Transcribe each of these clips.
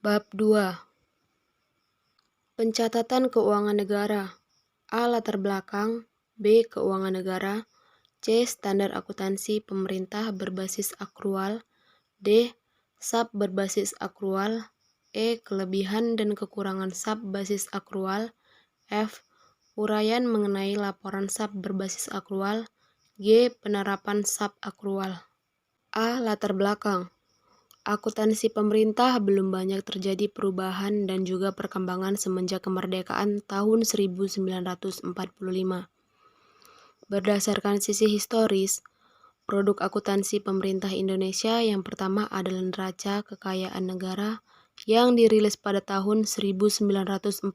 Bab 2. Pencatatan keuangan negara. A. Latar belakang. B. Keuangan negara. C. Standar akuntansi pemerintah berbasis akrual. D. SAP berbasis akrual. E. Kelebihan dan kekurangan SAP basis akrual. F. Uraian mengenai laporan SAP berbasis akrual. G. Penerapan SAP akrual. A. Latar belakang. Akuntansi pemerintah belum banyak terjadi perubahan dan juga perkembangan semenjak kemerdekaan tahun 1945. Berdasarkan sisi historis, produk akuntansi pemerintah Indonesia yang pertama adalah Neraca Kekayaan Negara yang dirilis pada tahun 1948.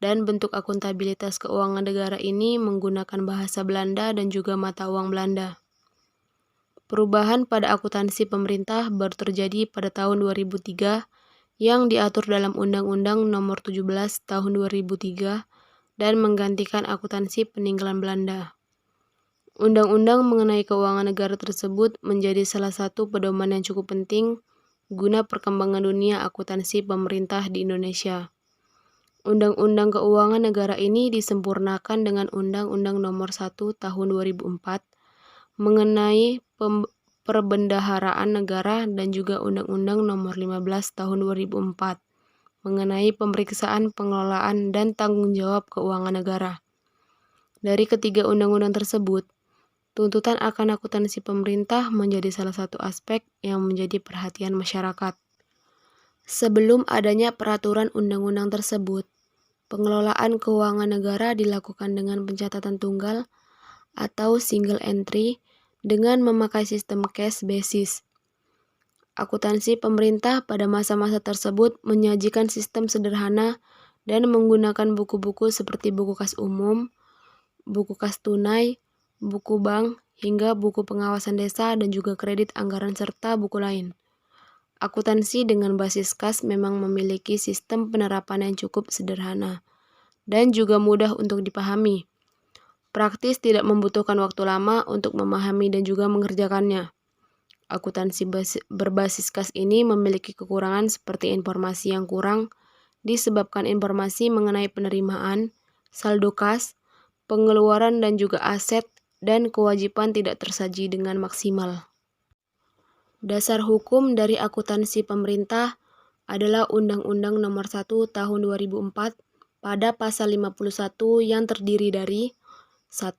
Dan bentuk akuntabilitas keuangan negara ini menggunakan bahasa Belanda dan juga mata uang Belanda. Perubahan pada akuntansi pemerintah baru terjadi pada tahun 2003 yang diatur dalam Undang-Undang Nomor 17 Tahun 2003 dan menggantikan akuntansi peninggalan Belanda. Undang-undang mengenai keuangan negara tersebut menjadi salah satu pedoman yang cukup penting guna perkembangan dunia akuntansi pemerintah di Indonesia. Undang-Undang Keuangan Negara ini disempurnakan dengan Undang-Undang Nomor 1 Tahun 2004 mengenai perbendaharaan negara dan juga Undang-Undang Nomor 15 Tahun 2004 mengenai pemeriksaan, pengelolaan, dan tanggung jawab keuangan negara. Dari ketiga undang-undang tersebut, tuntutan akan akuntansi pemerintah menjadi salah satu aspek yang menjadi perhatian masyarakat. Sebelum adanya peraturan undang-undang tersebut, pengelolaan keuangan negara dilakukan dengan pencatatan tunggal atau single entry dengan memakai sistem cash basis. Akuntansi pemerintah pada masa-masa tersebut menyajikan sistem sederhana dan menggunakan buku-buku seperti buku kas umum, buku kas tunai, buku bank, hingga buku pengawasan desa dan juga kredit anggaran serta buku lain. Akuntansi dengan basis kas memang memiliki sistem penerapan yang cukup sederhana dan juga mudah untuk dipahami. Praktis tidak membutuhkan waktu lama untuk memahami dan juga mengerjakannya. Akuntansi berbasis kas ini memiliki kekurangan seperti informasi yang kurang disebabkan informasi mengenai penerimaan, saldo kas, pengeluaran dan juga aset dan kewajiban tidak tersaji dengan maksimal. Dasar hukum dari akuntansi pemerintah adalah Undang-Undang Nomor 1 Tahun 2004 pada pasal 51 yang terdiri dari 1.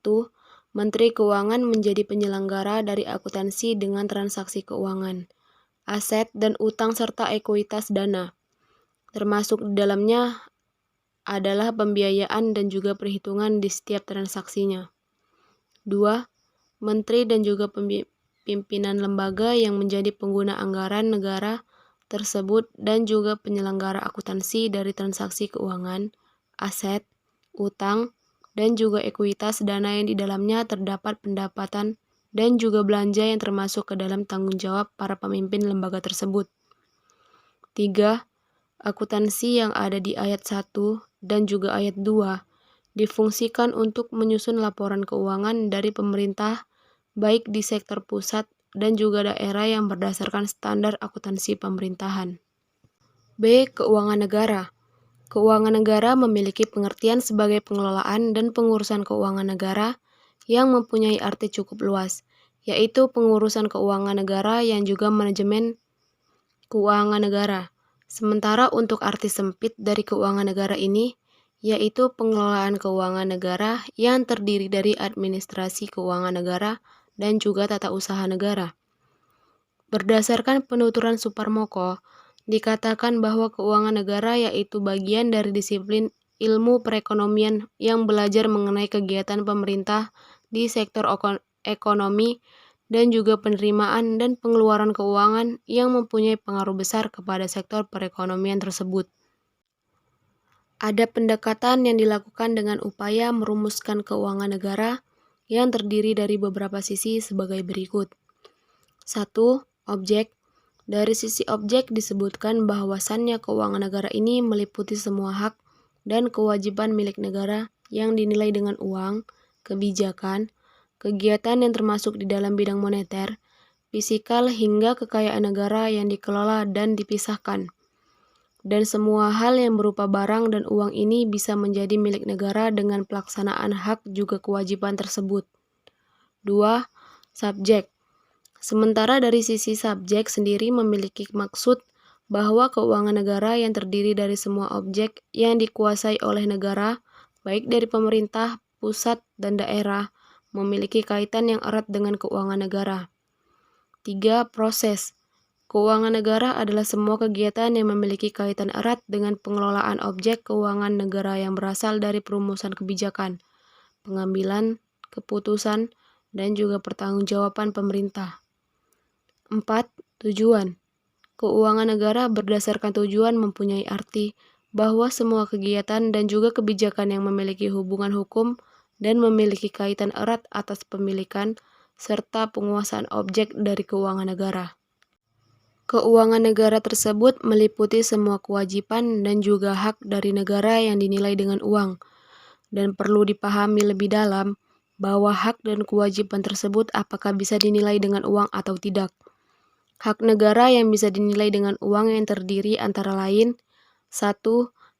Menteri Keuangan menjadi penyelenggara dari akuntansi dengan transaksi keuangan, aset dan utang serta ekuitas dana. Termasuk di dalamnya adalah pembiayaan dan juga perhitungan di setiap transaksinya. 2. Menteri dan juga pimpinan lembaga yang menjadi pengguna anggaran negara tersebut dan juga penyelenggara akuntansi dari transaksi keuangan, aset, utang, dan juga ekuitas dana yang di dalamnya terdapat pendapatan dan juga belanja yang termasuk ke dalam tanggung jawab para pemimpin lembaga tersebut. 3. Akuntansi yang ada di ayat 1 dan juga ayat 2 difungsikan untuk menyusun laporan keuangan dari pemerintah baik di sektor pusat dan juga daerah yang berdasarkan standar akuntansi pemerintahan. B. Keuangan negara. Keuangan negara memiliki pengertian sebagai pengelolaan dan pengurusan keuangan negara yang mempunyai arti cukup luas, yaitu pengurusan keuangan negara yang juga manajemen keuangan negara. Sementara untuk arti sempit dari keuangan negara ini, yaitu pengelolaan keuangan negara yang terdiri dari administrasi keuangan negara dan juga tata usaha negara. Berdasarkan penuturan Suparmoko, dikatakan bahwa keuangan negara yaitu bagian dari disiplin ilmu perekonomian yang belajar mengenai kegiatan pemerintah di sektor ekonomi dan juga penerimaan dan pengeluaran keuangan yang mempunyai pengaruh besar kepada sektor perekonomian tersebut. Ada pendekatan yang dilakukan dengan upaya merumuskan keuangan negara yang terdiri dari beberapa sisi sebagai berikut. 1. Objek. Dari sisi objek disebutkan bahwasannya keuangan negara ini meliputi semua hak dan kewajiban milik negara yang dinilai dengan uang, kebijakan, kegiatan yang termasuk di dalam bidang moneter, fisikal hingga kekayaan negara yang dikelola dan dipisahkan. Dan semua hal yang berupa barang dan uang ini bisa menjadi milik negara dengan pelaksanaan hak juga kewajiban tersebut. 2. Subjek. Sementara dari sisi subjek sendiri memiliki maksud bahwa keuangan negara yang terdiri dari semua objek yang dikuasai oleh negara, baik dari pemerintah, pusat, dan daerah, memiliki kaitan yang erat dengan keuangan negara. 3. Proses. Keuangan negara adalah semua kegiatan yang memiliki kaitan erat dengan pengelolaan objek keuangan negara yang berasal dari perumusan kebijakan, pengambilan keputusan, dan juga pertanggungjawaban pemerintah. 4. Tujuan. Keuangan negara berdasarkan tujuan mempunyai arti bahwa semua kegiatan dan juga kebijakan yang memiliki hubungan hukum dan memiliki kaitan erat atas pemilikan serta penguasaan objek dari keuangan negara. Keuangan negara tersebut meliputi semua kewajiban dan juga hak dari negara yang dinilai dengan uang, dan perlu dipahami lebih dalam bahwa hak dan kewajiban tersebut apakah bisa dinilai dengan uang atau tidak. Hak negara yang bisa dinilai dengan uang yang terdiri antara lain: 1.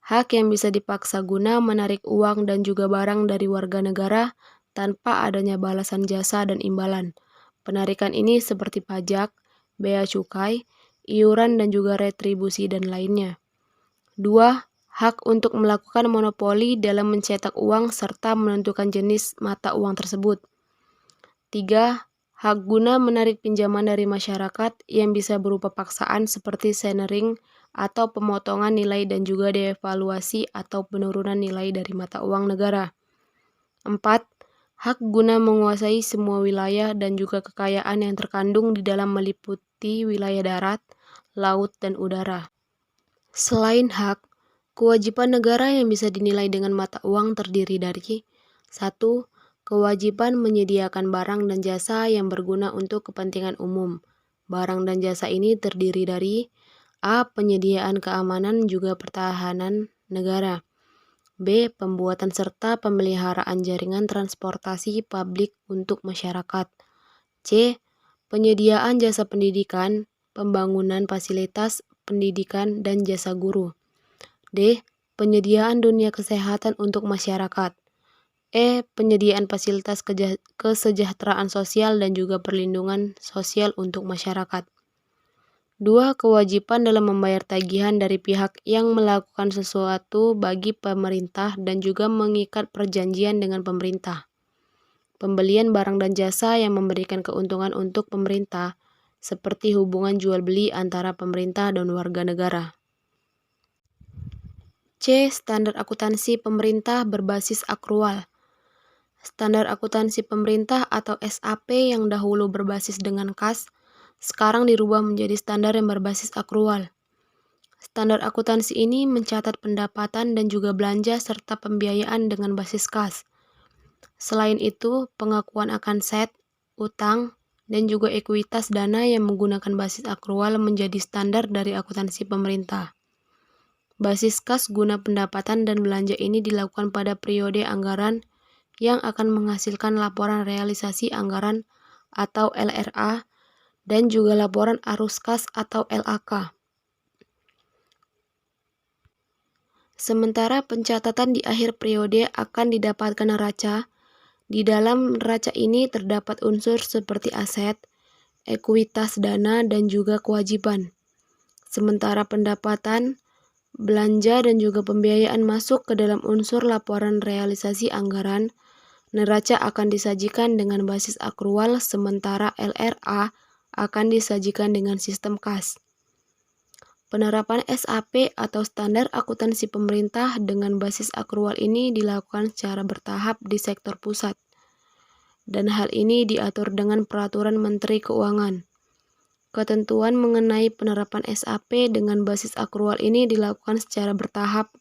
Hak yang bisa dipaksa guna menarik uang dan juga barang dari warga negara tanpa adanya balasan jasa dan imbalan. Penarikan ini seperti pajak, bea cukai, iuran dan juga retribusi dan lainnya. 2. Hak untuk melakukan monopoli dalam mencetak uang serta menentukan jenis mata uang tersebut. 3. Hak guna menarik pinjaman dari masyarakat yang bisa berupa paksaan seperti sharing atau pemotongan nilai dan juga devaluasi atau penurunan nilai dari mata uang negara. 4. Hak guna menguasai semua wilayah dan juga kekayaan yang terkandung di dalam meliputi wilayah darat, laut, dan udara. Selain hak, kewajiban negara yang bisa dinilai dengan mata uang terdiri dari: 1. Kewajiban menyediakan barang dan jasa yang berguna untuk kepentingan umum. Barang dan jasa ini terdiri dari: A. Penyediaan keamanan juga pertahanan negara. B. Pembuatan serta pemeliharaan jaringan transportasi publik untuk masyarakat. C. Penyediaan jasa pendidikan, pembangunan fasilitas pendidikan dan jasa guru. D. Penyediaan dunia kesehatan untuk masyarakat. E. Penyediaan fasilitas kesejahteraan sosial dan juga perlindungan sosial untuk masyarakat. 2. Kewajiban dalam membayar tagihan dari pihak yang melakukan sesuatu bagi pemerintah dan juga mengikat perjanjian dengan pemerintah. Pembelian barang dan jasa yang memberikan keuntungan untuk pemerintah, seperti hubungan jual-beli antara pemerintah dan warga negara. C. Standar akuntansi pemerintah berbasis akrual. Standar akuntansi pemerintah atau SAP yang dahulu berbasis dengan kas, sekarang dirubah menjadi standar yang berbasis akrual. Standar akuntansi ini mencatat pendapatan dan juga belanja serta pembiayaan dengan basis kas. Selain itu, pengakuan akan set, utang, dan juga ekuitas dana yang menggunakan basis akrual menjadi standar dari akuntansi pemerintah. Basis kas guna pendapatan dan belanja ini dilakukan pada periode anggaran yang akan menghasilkan laporan realisasi anggaran atau LRA dan juga laporan arus kas atau LAK. Sementara pencatatan di akhir periode akan didapatkan neraca. Di dalam neraca ini terdapat unsur seperti aset, ekuitas dana, dan juga kewajiban. Sementara pendapatan, belanja, dan juga pembiayaan masuk ke dalam unsur laporan realisasi anggaran. Neraca akan disajikan dengan basis akrual, sementara LRA akan disajikan dengan sistem kas. Penerapan SAP atau standar akuntansi pemerintah dengan basis akrual ini dilakukan secara bertahap di sektor pusat, dan hal ini diatur dengan Peraturan Menteri Keuangan. Ketentuan mengenai penerapan SAP dengan basis akrual ini dilakukan secara bertahap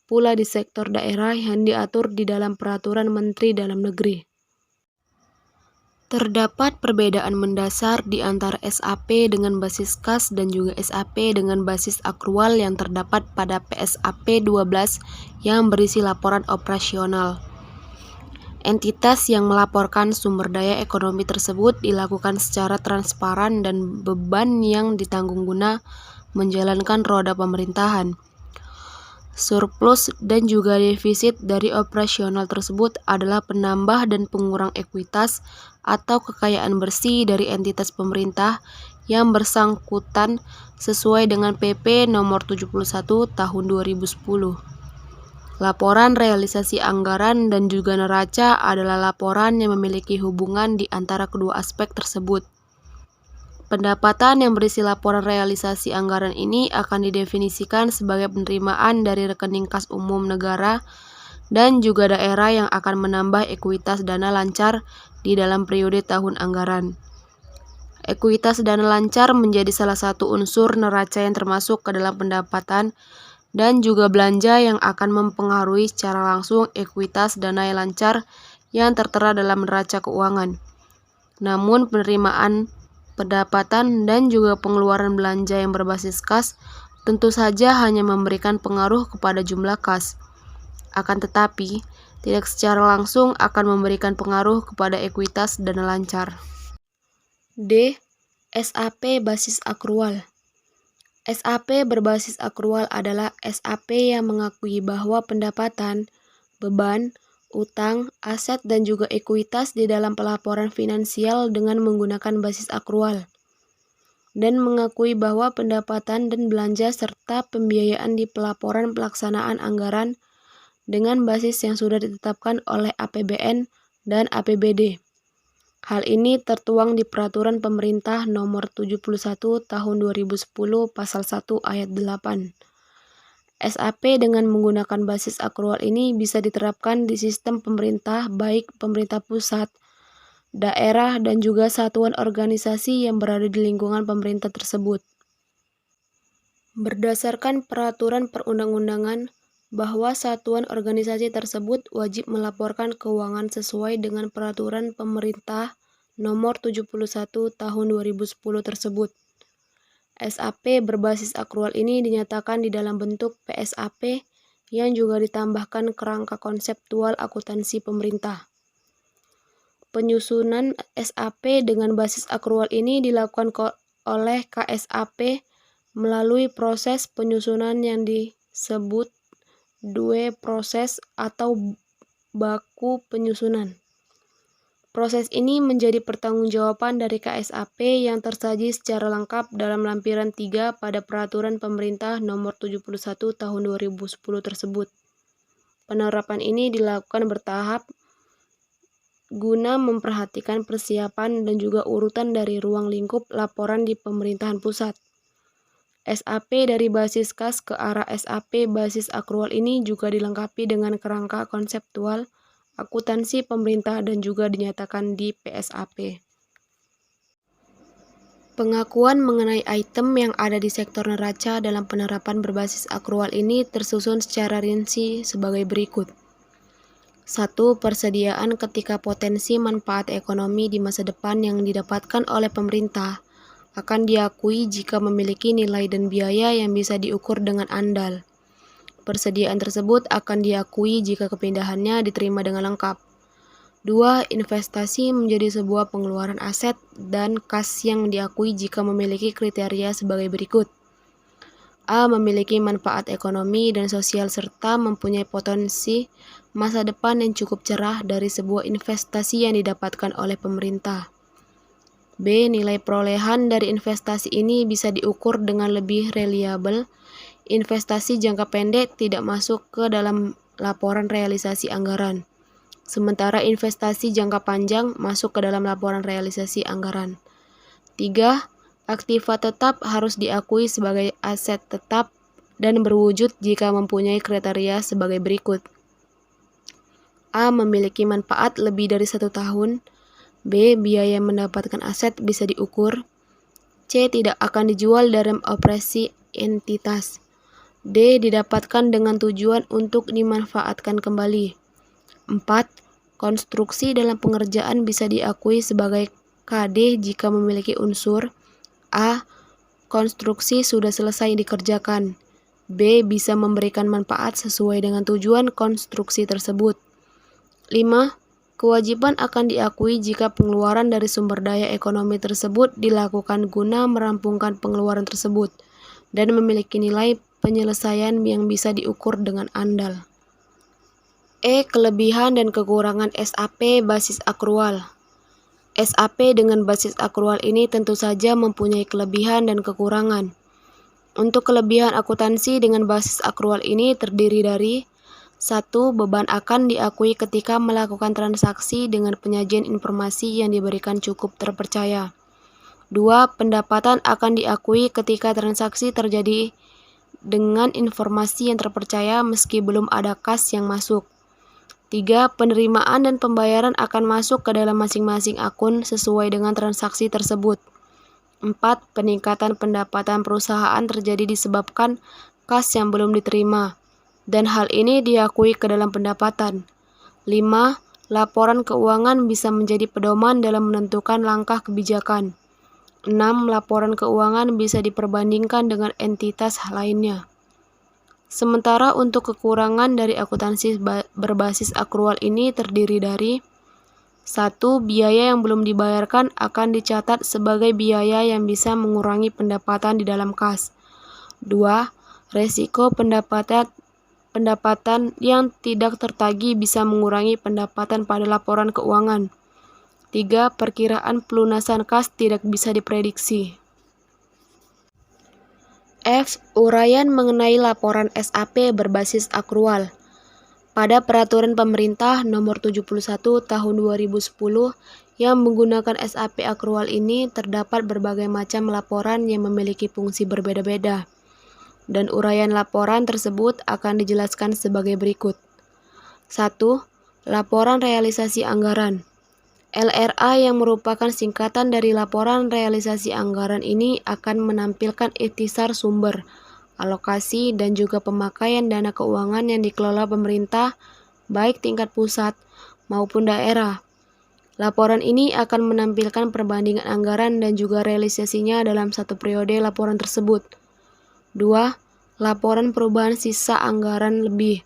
pula di sektor daerah yang diatur di dalam Peraturan Menteri Dalam Negeri. Terdapat perbedaan mendasar di antara SAP dengan basis kas dan juga SAP dengan basis akrual yang terdapat pada PSAP 12 yang berisi laporan operasional. Entitas yang melaporkan sumber daya ekonomi tersebut dilakukan secara transparan dan beban yang ditanggung guna menjalankan roda pemerintahan. Surplus dan juga defisit dari operasional tersebut adalah penambah dan pengurang ekuitas atau kekayaan bersih dari entitas pemerintah yang bersangkutan sesuai dengan PP nomor 71 tahun 2010. Laporan realisasi anggaran dan juga neraca adalah laporan yang memiliki hubungan di antara kedua aspek tersebut. Pendapatan yang berisi laporan realisasi anggaran ini akan didefinisikan sebagai penerimaan dari rekening kas umum negara dan juga daerah yang akan menambah ekuitas dana lancar di dalam periode tahun anggaran. Ekuitas dana lancar menjadi salah satu unsur neraca yang termasuk ke dalam pendapatan dan juga belanja yang akan mempengaruhi secara langsung ekuitas dana yang lancar yang tertera dalam neraca keuangan. Namun penerimaan pendapatan dan juga pengeluaran belanja yang berbasis kas tentu saja hanya memberikan pengaruh kepada jumlah kas. Akan tetapi, tidak secara langsung akan memberikan pengaruh kepada ekuitas dana lancar. D. SAP basis akrual. SAP berbasis akrual adalah SAP yang mengakui bahwa pendapatan, beban, utang, aset, dan juga ekuitas di dalam pelaporan finansial dengan menggunakan basis akrual, dan mengakui bahwa pendapatan dan belanja serta pembiayaan di pelaporan pelaksanaan anggaran dengan basis yang sudah ditetapkan oleh APBN dan APBD. Hal ini tertuang di Peraturan Pemerintah Nomor 71 Tahun 2010 Pasal 1 Ayat 8. SAP dengan menggunakan basis akrual ini bisa diterapkan di sistem pemerintah baik pemerintah pusat, daerah, dan juga satuan organisasi yang berada di lingkungan pemerintah tersebut. Berdasarkan peraturan perundang-undangan bahwa satuan organisasi tersebut wajib melaporkan keuangan sesuai dengan Peraturan Pemerintah Nomor 71 Tahun 2010 tersebut. SAP berbasis akrual ini dinyatakan di dalam bentuk PSAP yang juga ditambahkan kerangka konseptual akuntansi pemerintah. Penyusunan SAP dengan basis akrual ini dilakukan oleh KSAP melalui proses penyusunan yang disebut due proses atau baku penyusunan. Proses ini menjadi pertanggungjawaban dari KSAP yang tersaji secara lengkap dalam lampiran 3 pada Peraturan Pemerintah Nomor 71 Tahun 2010 tersebut. Penerapan ini dilakukan bertahap guna memperhatikan persiapan dan juga urutan dari ruang lingkup laporan di pemerintahan pusat. SAP dari basis kas ke arah SAP basis akrual ini juga dilengkapi dengan kerangka konseptual akuntansi pemerintah dan juga dinyatakan di PSAP. Pengakuan mengenai item yang ada di sektor neraca dalam penerapan berbasis akrual ini tersusun secara rinci sebagai berikut. 1. Persediaan ketika potensi manfaat ekonomi di masa depan yang didapatkan oleh pemerintah akan diakui jika memiliki nilai dan biaya yang bisa diukur dengan andal. Persediaan tersebut akan diakui jika kepindahannya diterima dengan lengkap. 2. Investasi menjadi sebuah pengeluaran aset dan kas yang diakui jika memiliki kriteria sebagai berikut. A. Memiliki manfaat ekonomi dan sosial serta mempunyai potensi masa depan yang cukup cerah dari sebuah investasi yang didapatkan oleh pemerintah. B. Nilai perolehan dari investasi ini bisa diukur dengan lebih reliabel. Investasi jangka pendek tidak masuk ke dalam laporan realisasi anggaran, sementara investasi jangka panjang masuk ke dalam laporan realisasi anggaran. 3. Aktiva tetap harus diakui sebagai aset tetap dan berwujud jika mempunyai kriteria sebagai berikut. A. Memiliki manfaat lebih dari 1 tahun. B. Biaya mendapatkan aset bisa diukur. C. Tidak akan dijual dalam operasi entitas. D. Didapatkan dengan tujuan untuk dimanfaatkan kembali. 4. Konstruksi dalam pengerjaan bisa diakui sebagai KD jika memiliki unsur A. Konstruksi sudah selesai dikerjakan. B. Bisa memberikan manfaat sesuai dengan tujuan konstruksi tersebut. 5. Kewajiban akan diakui jika pengeluaran dari sumber daya ekonomi tersebut dilakukan guna merampungkan pengeluaran tersebut dan memiliki nilai penyelesaian yang bisa diukur dengan andal. Kelebihan dan kekurangan SAP basis akrual. SAP dengan basis akrual ini tentu saja mempunyai kelebihan dan kekurangan. Untuk kelebihan akuntansi dengan basis akrual ini terdiri dari 1. Beban akan diakui ketika melakukan transaksi dengan penyajian informasi yang diberikan cukup terpercaya. 2. Pendapatan akan diakui ketika transaksi terjadi dengan informasi yang terpercaya meski belum ada kas yang masuk. 3. Penerimaan dan pembayaran akan masuk ke dalam masing-masing akun sesuai dengan transaksi tersebut. 4. Peningkatan pendapatan perusahaan terjadi disebabkan kas yang belum diterima, dan hal ini diakui ke dalam pendapatan. 5. Laporan keuangan bisa menjadi pedoman dalam menentukan langkah kebijakan. 6. Laporan keuangan bisa diperbandingkan dengan entitas lainnya. Sementara untuk kekurangan dari akuntansi berbasis akrual ini terdiri dari 1. Biaya yang belum dibayarkan akan dicatat sebagai biaya yang bisa mengurangi pendapatan di dalam kas. 2. Resiko pendapatan yang tidak tertagih bisa mengurangi pendapatan pada laporan keuangan. 3. Perkiraan pelunasan kas tidak bisa diprediksi. Uraian mengenai laporan SAP berbasis akrual. Pada Peraturan Pemerintah Nomor 71 Tahun 2010 yang menggunakan SAP akrual ini terdapat berbagai macam laporan yang memiliki fungsi berbeda-beda. Dan uraian laporan tersebut akan dijelaskan sebagai berikut. 1. Laporan realisasi anggaran. LRA yang merupakan singkatan dari laporan realisasi anggaran ini akan menampilkan ikhtisar sumber, alokasi, dan juga pemakaian dana keuangan yang dikelola pemerintah, baik tingkat pusat maupun daerah. Laporan ini akan menampilkan perbandingan anggaran dan juga realisasinya dalam satu periode laporan tersebut. 2. Laporan perubahan sisa anggaran lebih.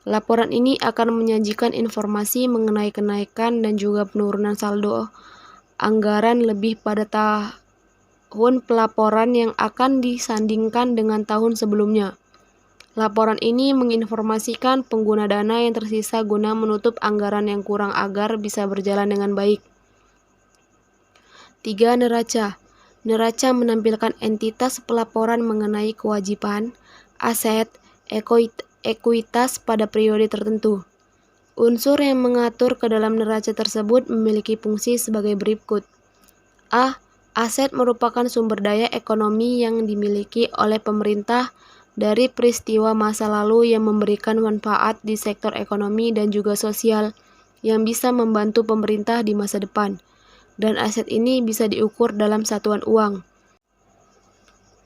Laporan ini akan menyajikan informasi mengenai kenaikan dan juga penurunan saldo anggaran lebih pada tahun pelaporan yang akan disandingkan dengan tahun sebelumnya. Laporan ini menginformasikan pengguna dana yang tersisa guna menutup anggaran yang kurang agar bisa berjalan dengan baik. 3. Neraca. Neraca menampilkan entitas pelaporan mengenai kewajiban, aset, ekuitas pada periode tertentu. Unsur yang mengatur ke dalam neraca tersebut memiliki fungsi sebagai berikut. A. Aset merupakan sumber daya ekonomi yang dimiliki oleh pemerintah dari peristiwa masa lalu yang memberikan manfaat di sektor ekonomi dan juga sosial yang bisa membantu pemerintah di masa depan, dan aset ini bisa diukur dalam satuan uang.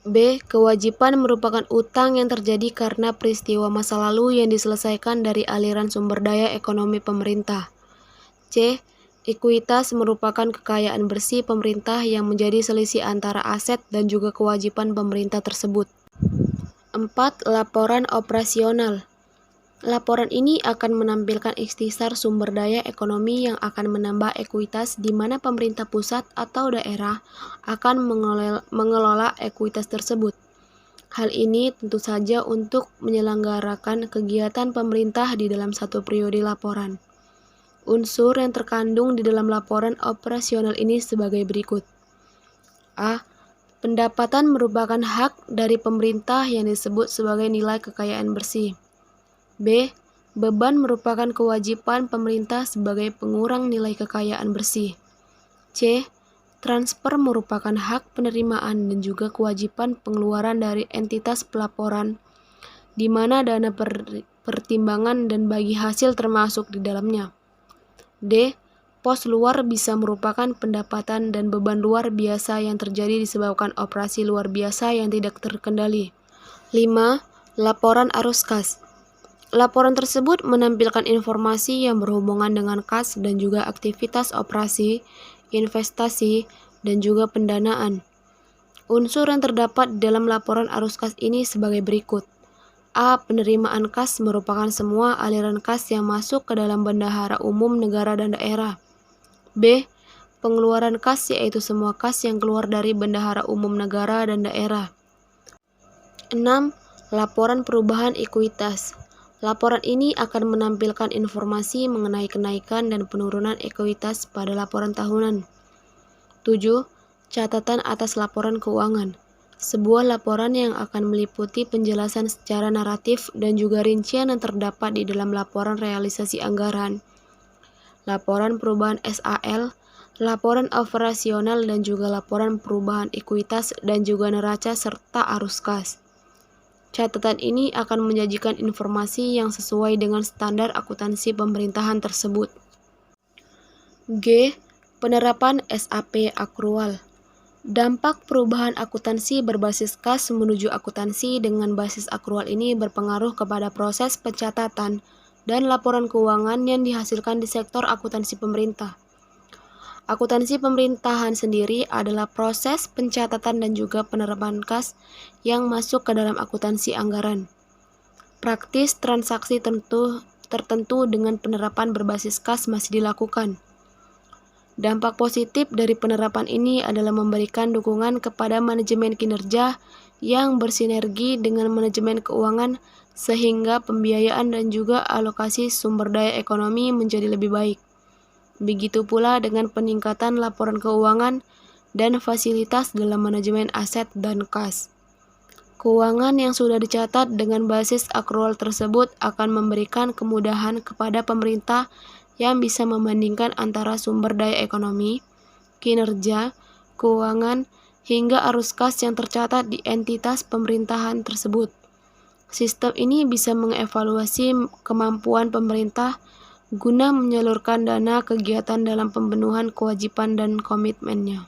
B. Kewajiban merupakan utang yang terjadi karena peristiwa masa lalu yang diselesaikan dari aliran sumber daya ekonomi pemerintah. C. Ekuitas merupakan kekayaan bersih pemerintah yang menjadi selisih antara aset dan juga kewajiban pemerintah tersebut. 4. Laporan operasional. Laporan ini akan menampilkan ikhtisar sumber daya ekonomi yang akan menambah ekuitas di mana pemerintah pusat atau daerah akan mengelola ekuitas tersebut. Hal ini tentu saja untuk menyelenggarakan kegiatan pemerintah di dalam satu periode laporan. Unsur yang terkandung di dalam laporan operasional ini sebagai berikut. A. Pendapatan merupakan hak dari pemerintah yang disebut sebagai nilai kekayaan bersih. B. Beban merupakan kewajiban pemerintah sebagai pengurang nilai kekayaan bersih. C. Transfer merupakan hak penerimaan dan juga kewajiban pengeluaran dari entitas pelaporan, di mana dana pertimbangan dan bagi hasil termasuk di dalamnya. D. Pos luar bisa merupakan pendapatan dan beban luar biasa yang terjadi disebabkan operasi luar biasa yang tidak terkendali. 5. Laporan arus kas. Laporan tersebut menampilkan informasi yang berhubungan dengan kas dan juga aktivitas operasi, investasi, dan juga pendanaan. Unsur yang terdapat di dalam laporan arus kas ini sebagai berikut. A. Penerimaan kas merupakan semua aliran kas yang masuk ke dalam bendahara umum negara dan daerah. B. Pengeluaran kas yaitu semua kas yang keluar dari bendahara umum negara dan daerah. 6. Laporan perubahan ekuitas. Laporan ini akan menampilkan informasi mengenai kenaikan dan penurunan ekuitas pada laporan tahunan. 7. Catatan atas laporan keuangan. Sebuah laporan yang akan meliputi penjelasan secara naratif dan juga rincian yang terdapat di dalam laporan realisasi anggaran, laporan perubahan SAL, laporan operasional dan juga laporan perubahan ekuitas dan juga neraca serta arus kas. Catatan ini akan menyajikan informasi yang sesuai dengan standar akuntansi pemerintahan tersebut. G. Penerapan SAP akrual. Dampak perubahan akuntansi berbasis kas menuju akuntansi dengan basis akrual ini berpengaruh kepada proses pencatatan dan laporan keuangan yang dihasilkan di sektor akuntansi pemerintah. Akuntansi pemerintahan sendiri adalah proses pencatatan dan juga penerapan kas yang masuk ke dalam akuntansi anggaran. Praktis transaksi tertentu dengan penerapan berbasis kas masih dilakukan. Dampak positif dari penerapan ini adalah memberikan dukungan kepada manajemen kinerja yang bersinergi dengan manajemen keuangan sehingga pembiayaan dan juga alokasi sumber daya ekonomi menjadi lebih baik. Begitu pula dengan peningkatan laporan keuangan dan fasilitas dalam manajemen aset dan kas. Keuangan yang sudah dicatat dengan basis akrual tersebut akan memberikan kemudahan kepada pemerintah yang bisa membandingkan antara sumber daya ekonomi, kinerja, keuangan, hingga arus kas yang tercatat di entitas pemerintahan tersebut. Sistem ini bisa mengevaluasi kemampuan pemerintah guna menyalurkan dana kegiatan dalam pemenuhan kewajiban dan komitmennya.